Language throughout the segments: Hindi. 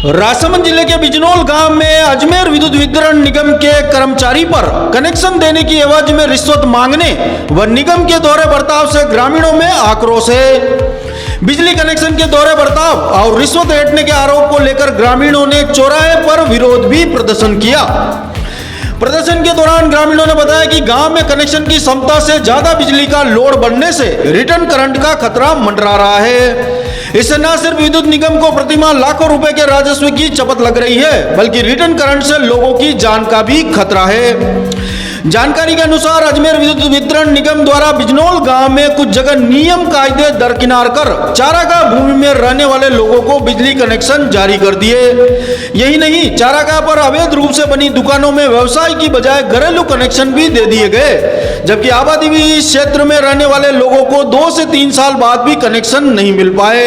राजसमंद जिले के बिजनौर गांव में अजमेर विद्युत वितरण निगम के कर्मचारी पर कनेक्शन देने की एवज में रिश्वत मांगने व निगम के दोहरे बर्ताव से ग्रामीणों में आक्रोश है। बिजली कनेक्शन के दोहरे बर्ताव और रिश्वत ऐंठने के आरोप को लेकर ग्रामीणों ने चौराहे पर विरोध भी प्रदर्शन किया। प्रदर्शन के दौरान ग्रामीणों ने बताया कि गांव में कनेक्शन की क्षमता से ज्यादा बिजली का लोड बढ़ने से रिटर्न करंट का खतरा मंडरा रहा है। इससे न सिर्फ विद्युत निगम को प्रतिमाह लाखों रुपए के राजस्व की चपत लग रही है, बल्कि रिटर्न करंट से लोगों की जान का भी खतरा है। जानकारी के अनुसार अजमेर विद्युत वितरण निगम द्वारा बिजनौर गांव में कुछ जगह नियम कायदे दरकिनार कर चारागाह भूमि में रहने वाले लोगों को बिजली कनेक्शन जारी कर दिए। यही नहीं, चारागाह पर अवैध रूप से बनी दुकानों में व्यवसाय की बजाय घरेलू कनेक्शन भी दे दिए गए, जबकि आबादी क्षेत्र में रहने वाले लोगों को 2 से 3 साल बाद भी कनेक्शन नहीं मिल पाए।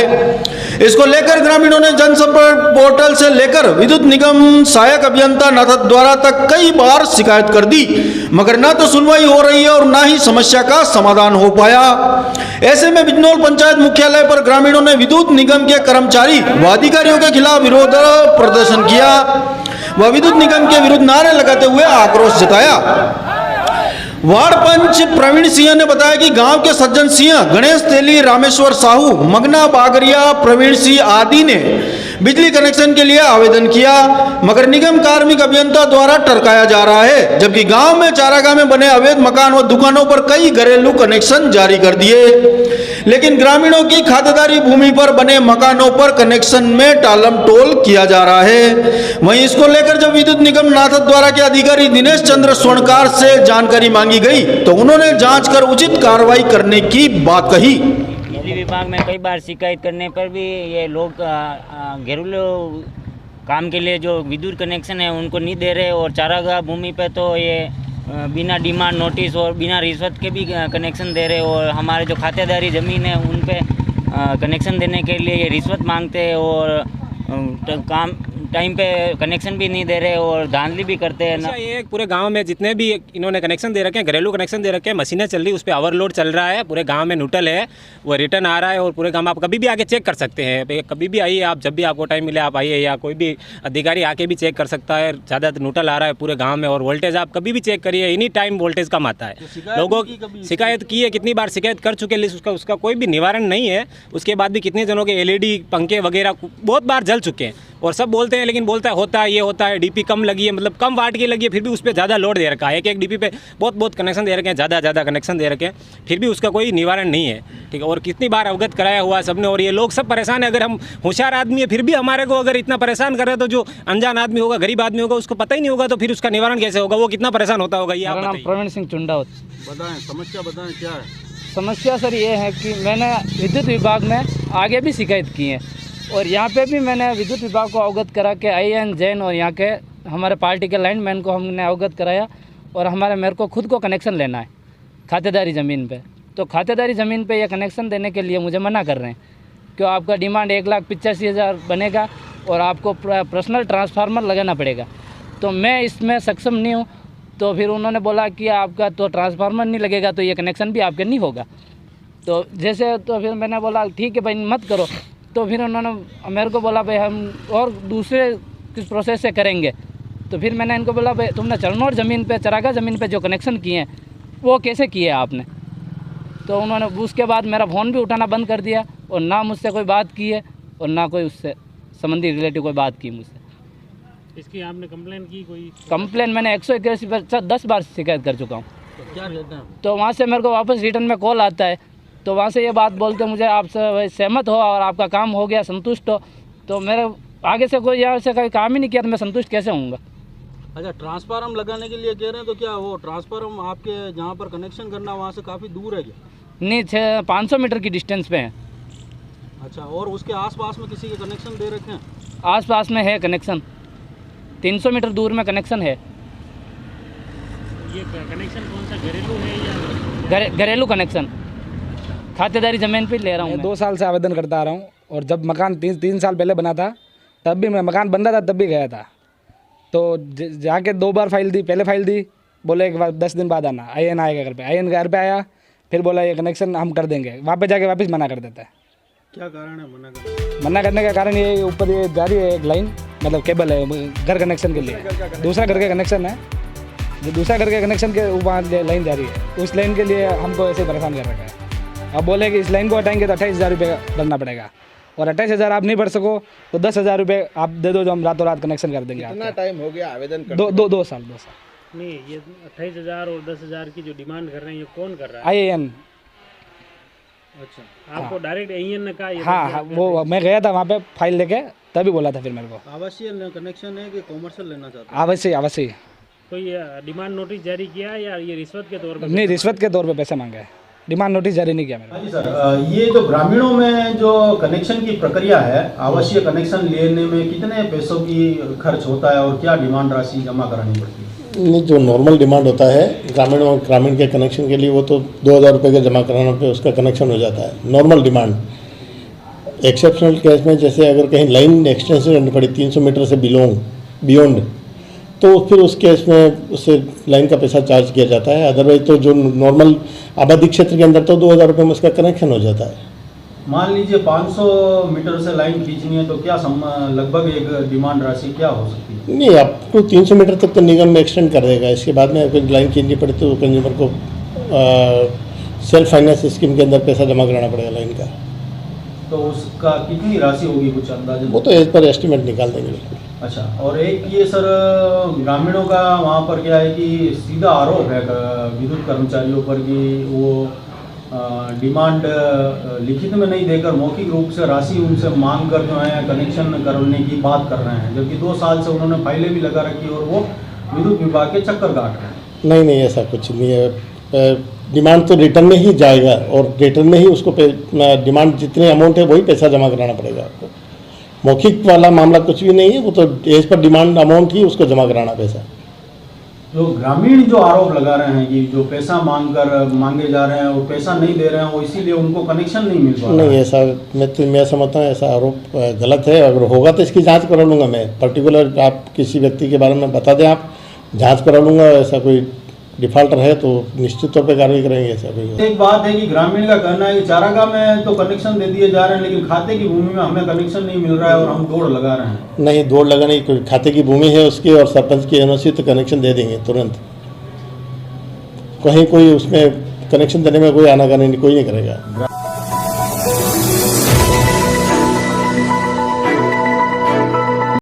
इसको लेकर ग्रामीणों ने जनसंपर्क पोर्टल से लेकर विद्युत निगम सहायक अभियंता नाथद द्वारा तक कई बार शिकायत कर दी, मगर न तो सुनवाई हो रही है और न ही समस्या का समाधान हो पाया। ऐसे में बिजनौर पंचायत मुख्यालय पर ग्रामीणों ने विद्युत निगम के कर्मचारी व अधिकारियों के खिलाफ विरोध प्रदर्शन किया व विद्युत निगम के विरुद्ध नारे लगाते हुए आक्रोश जताया। वार्ड पंच प्रवीण सिंह ने बताया कि गांव के सज्जन सिंह, गणेश तेली, रामेश्वर साहू, मगना बागरिया, प्रवीण सिंह आदि ने बिजली कनेक्शन के लिए आवेदन किया, मगर निगम कार्मिक अभियंता द्वारा टरकाया जा रहा है, जबकि गांव में चारागाह में बने अवैध मकान व दुकानों पर कई घरेलू कनेक्शन जारी कर दिए, लेकिन ग्रामीणों की खातेदारी भूमि पर बने मकानों पर कनेक्शन में टालम टोल किया जा रहा है। वहीं इसको लेकर जब विद्युत निगम नाथद द्वारा के अधिकारी दिनेश चंद्र स्वर्णकार से जानकारी मांगी गई तो उन्होंने जांच कर उचित कार्रवाई करने की बात कही। बिजली विभाग में कई बार शिकायत करने पर भी ये लोग घरेलू काम के लिए जो विद्युत कनेक्शन है उनको नहीं दे रहे, और चारागाह भूमि पे तो ये बिना डिमांड नोटिस और बिना रिश्वत के भी कनेक्शन दे रहे, और हमारे जो खातेदारी ज़मीन है उन पे कनेक्शन देने के लिए ये रिश्वत मांगते हैं और काम टाइम पे कनेक्शन भी नहीं दे रहे और धांधली भी करते हैं ना। ये पूरे गांव में जितने भी इन्होंने कनेक्शन दे रखे हैं, घरेलू कनेक्शन दे रखे हैं, मशीनें चल रही, उस पर ओवरलोड चल रहा है, पूरे गांव में न्यूट्रल है, वो रिटर्न आ रहा है, और पूरे गांव में आप कभी भी आके चेक कर सकते हैं, कभी भी आइए आप, जब भी आपको टाइम मिले आप आइए, या कोई भी अधिकारी आके भी चेक कर सकता है। ज़्यादा न्यूट्रल आ रहा है पूरे गाँव में, और वोल्टेज आप कभी भी चेक करिए, एनी टाइम वोल्टेज कम आता है। लोगों की शिकायत की है, कितनी बार शिकायत कर चुके हैं, उसका कोई भी निवारण नहीं है। उसके बाद भी कितने जनों के LED पंखे वगैरह बहुत बार जल चुके हैं, और सब बोलते हैं, लेकिन बोलता है होता है, ये होता है, DP कम लगी है, मतलब कम वाट की लगी है, फिर भी उस पर ज़्यादा लोड दे रखा है। एक DP पे बहुत कनेक्शन दे रखे हैं, ज़्यादा कनेक्शन दे रखे हैं, फिर भी उसका कोई निवारण नहीं है। ठीक है, और कितनी बार अवगत कराया हुआ है सबने, और ये लोग सब परेशान है। अगर हम होशियार आदमी है फिर भी हमारे को अगर इतना परेशान कर रहे हैं, तो जो अनजान आदमी होगा, गरीब आदमी होगा, उसको पता ही नहीं होगा, तो फिर उसका निवारण कैसे होगा? वो कितना परेशान होता होगा? ये आप बताइए। प्रवीण सिंह चुंडावत। बताएं, समस्या बताएं क्या है? समस्या सर ये है कि मैंने विद्युत विभाग में आगे भी शिकायत की है, और यहाँ पे भी मैंने विद्युत विभाग को अवगत करा के IN जैन और यहाँ के हमारे पार्टी के लाइनमैन को हमने अवगत कराया, और मेरे को खुद को कनेक्शन लेना है खातेदारी ज़मीन पे। तो खातेदारी ज़मीन पे ये कनेक्शन देने के लिए मुझे मना कर रहे हैं, क्यों आपका डिमांड 1,85,000 बनेगा और आपको पर्सनल ट्रांसफार्मर लगाना पड़ेगा। तो मैं इसमें सक्षम नहीं हूँ। तो फिर उन्होंने बोला कि आपका तो ट्रांसफार्मर नहीं लगेगा तो ये कनेक्शन भी आपके नहीं होगा। तो जैसे तो फिर मैंने बोला ठीक है भाई मत करो। तो फिर उन्होंने मेरे को बोला भाई हम और दूसरे किस प्रोसेस से करेंगे। तो फिर मैंने इनको बोला भाई तुमने चरनौर ज़मीन पे, चारागाह ज़मीन पे जो कनेक्शन किए हैं वो कैसे किए आपने? तो उन्होंने उसके बाद मेरा फ़ोन भी उठाना बंद कर दिया, और ना मुझसे कोई बात की है और ना कोई उससे संबंधी रिलेटिव कोई बात की मुझसे। इसकी आपने कंप्लेन की? कोई कंप्लेन मैंने 181 पर 10 बार शिकायत कर चुका हूँ। तो क्या कहते हैं? तो वहाँ से मेरे को वापस रिटर्न में कॉल आता है, तो वहाँ से ये बात बोलते मुझे आपसे सहमत हो और आपका काम हो गया, संतुष्ट हो। तो मेरे आगे से कोई यहाँ से कोई काम ही नहीं किया, तो मैं संतुष्ट कैसे होऊंगा? अच्छा, ट्रांसफार्मर लगाने के लिए कह रहे हैं, तो क्या वो ट्रांसफार्मर आपके जहाँ पर कनेक्शन करना वहाँ से काफ़ी दूर है क्या? नहीं, 500 मीटर की डिस्टेंस पे है। अच्छा, और उसके आसपास में किसी के कनेक्शन दे रखे हैं? आसपास में है कनेक्शन, 300 मीटर दूर में कनेक्शन है। ये कनेक्शन कौन सा, घरेलू है या घरेलू कनेक्शन खातेदारी ज़मीन पे ले रहा हूँ। 2 साल से आवेदन करता आ रहा हूँ, और जब मकान 3 साल पहले बना था तब भी मैं मकान बन रहा था तब भी गया था। तो जाके 2 बार फाइल दी, पहले फाइल दी, बोले कि 10 दिन बाद आना, IN आएगा घर पे। IN घर पे आया, फिर बोला ये कनेक्शन हम कर देंगे, वहाँ पे जाके वापस मना कर देता है। क्या कारण है मना करने? मना करने का कारण ये ऊपर ये जा रही है एक लाइन, मतलब केबल है घर कनेक्शन के लिए, दूसरा घर का कनेक्शन है, जो दूसरा घर के कनेक्शन के ऊपर लाइन जा रही है, उस लाइन के लिए हमको ऐसे परेशान कर रखा है। अब बोले कि इस लाइन को हटाएंगे तो 28,000 रुपये भरना पड़ेगा, और 28,000 आप नहीं भर सको तो 10,000 रुपये आप दे दो, जो हम रातों रात कनेक्शन कर देंगे। कितना टाइम हो गया आवेदन कर? दो साल। नहीं, ये 28,000 और 10,000 की जो डिमांड कर रहे हैं, ये कौन कर रहा है? IAN। अच्छा, आपको डायरेक्ट AN ने कहा? हाँ, वो मैं गया था वहाँ पे फाइल लेके, तभी बोला था फिर मेरे को। आवासीय कनेक्शन है कि कॉमर्शियल लेना चाहते अवश्य। कोई डिमांड नोटिस जारी किया है या ये रिश्वत के तौर पर? नहीं, रिश्वत के तौर पे पैसे मांगे, डिमांड नोटिस जारी नहीं किया मैंने। हाँ जी सर, ये जो ग्रामीणों में जो कनेक्शन की प्रक्रिया है, आवासीय कनेक्शन लेने में कितने पैसों की खर्च होता है और क्या डिमांड राशि जमा करानी पड़ती है? नहीं, जो नॉर्मल डिमांड होता है ग्रामीण के कनेक्शन के लिए, वो तो 2,000 रुपये का जमा कराना पे उसका कनेक्शन हो जाता है, नॉर्मल डिमांड। एक्सेप्शनल केस में जैसे अगर कहीं लाइन एक्सटेंशन करनी पड़ी 300 मीटर से बियॉन्ड, तो फिर उस केस में उससे लाइन का पैसा चार्ज किया जाता है। अदरवाइज तो जो नॉर्मल आबादी क्षेत्र के अंदर तो 2,000 रुपये में उसका कनेक्शन हो जाता है। मान लीजिए 500 मीटर से लाइन खींचनी है तो क्या लगभग एक डिमांड राशि क्या हो सकती है? नहीं, आपको 300 मीटर तक तो निगम में एक्सटेंड कर देगा, इसके बाद में अगर लाइन खींचनी पड़े तो कंज्यूमर को सेल्फ फाइनेंस स्कीम के अंदर पैसा जमा कराना पड़ेगा लाइन का। तो उसका कितनी राशि होगी कुछ अंदाजा? वो तो एज पर एस्टिमेट निकाल देंगे बिल्कुल। अच्छा, और एक ये सर ग्रामीणों का वहाँ पर क्या है कि सीधा आरोप है विद्युत कर्मचारियों पर कि वो डिमांड लिखित में नहीं देकर मौखिक रूप से राशि उनसे मांग कर जो है कनेक्शन करने की बात कर रहे हैं, जबकि 2 साल से उन्होंने फाइलें भी लगा रखी और वो विद्युत विभाग के चक्कर काट रहे हैं। नहीं, ऐसा कुछ नहीं है। डिमांड तो रिटर्न में ही जाएगा और रिटर्न में ही उसको डिमांड जितने अमाउंट है वही पैसा जमा कराना पड़ेगा आपको। मौखिक वाला मामला कुछ भी नहीं है, वो तो एज पर डिमांड अमाउंट ही उसको जमा कराना पैसा। जो ग्रामीण जो आरोप लगा रहे हैं कि जो पैसा मांगे जा रहे हैं वो पैसा नहीं दे रहे हैं, वो इसीलिए उनको कनेक्शन नहीं मिल पा रहा है। नहीं, ऐसा मैं समझता हूँ ऐसा आरोप गलत है। अगर होगा तो इसकी जांच करा लूँगा मैं, पर्टिकुलर आप किसी व्यक्ति के बारे में बता दें, आप जांच करा लूँगा। ऐसा कोई डिफॉल्टर है तो निश्चित तौर पे कार्रवाई करेंगे। ऐसा कोई एक बात है कि ग्रामीण का कहना है कि चारागाह में तो कनेक्शन दे दिए जा रहे हैं, लेकिन खाते की भूमि में हमें कनेक्शन नहीं मिल रहा है और हम दौड़ लगा रहे हैं। नहीं, दौड़ लगाने की खाते की भूमि है उसकी और सरपंच की एनओसी तो कनेक्शन दे देंगे तुरंत। कहीं कोई उसमें कनेक्शन देने में कोई आनाकानी कोई नहीं करेगा।